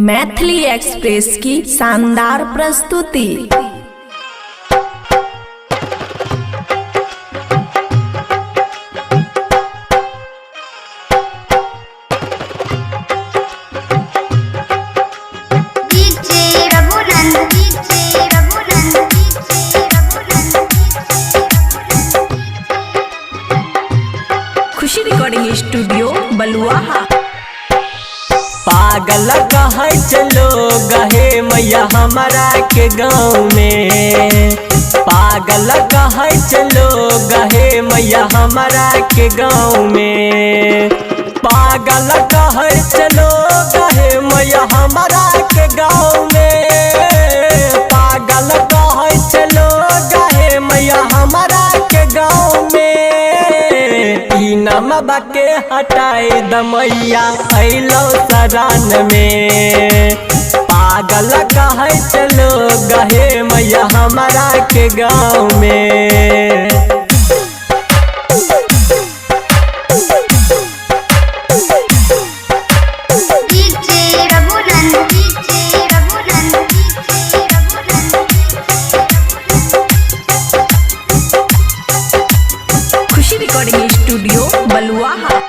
Maithili express की शानदार प्रस्तुति। खुशी रिकॉर्डिंग स्टूडियो बलुआहा। पागल कहे चलो गहे मैया हमारा के गाँव में। पागल कहे चलो गहे मैया हमारा के गाँव में। पागल कहे चलो गहे मैया हमारा के गाँव में। पागल कहे चलो गहे मैया हमारा के गाँव में। नमबा के हटाए दमैया अलो सरान में। पागल कहे चलो गहे मैया हमारा के गाँव में। खुशी रिकॉर्डिंग स्टूडियो बलुआहा।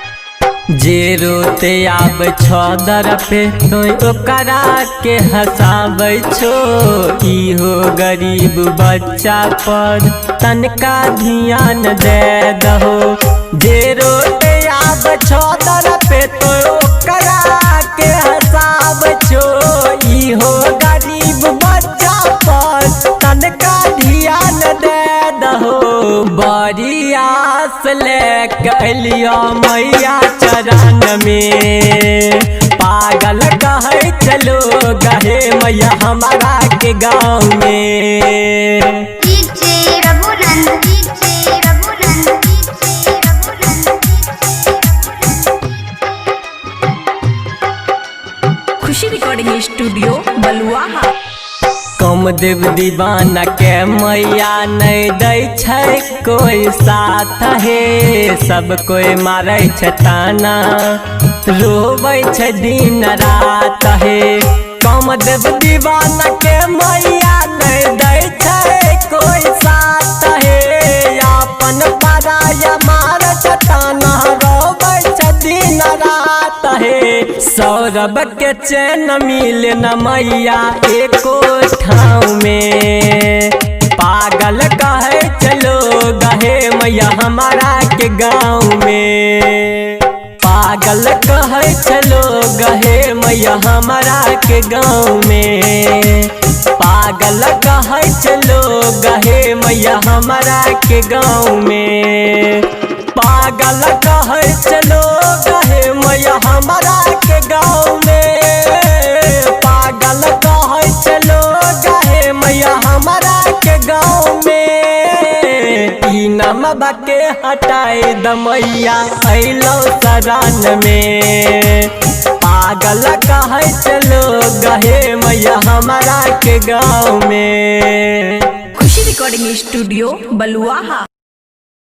जे रोते आब छदर पे तो ओकरा के हंसाबै छो। इहो गरीब बच्चा पर तनका ध्यान दे दहो। जे रोते आब छदर पे तो ओकरा के हंसाबै छो। इहो गरीब बच्चा पर तनका ध्यान दे दहो। बड़ी आस लेके अलियो मैया चरण में। पागल कहे चलो गहे मैया हमारा के गाँव में। खुशी रिकॉर्डिंग स्टूडियो बलुआहा। कम देव दीवाना के मैया नहीं दै छै कोई साथ हे। सब कोई मारे छै ताना रोबै छै दिन रात हे। कम देव दीवाना के मैया नहीं दै छै कोई साथ हे। अपन पराया मार छै ताना रोबै छै दिन रात हे। सौरभ के चैन मिले न मैया एको ठाव में। पागल कहे चलो गहे मैया हमारा के गाँव में। पागल कहे चलो गहे मैया हमारा के गाँव में। पागल कहे चलो गहे मैया हमारा के गाँव में। पागल कहे चलो गहे मैया हमारा के गाँव में। पागल कहे चलो गहे मैया हमारा के गाँव में। नमबा के हटाए दमैया अलो सरान में। पागल कहे चलो गहे मैया हमारा के गाँव में। खुशी रिकॉर्डिंग स्टूडियो बलुआहा।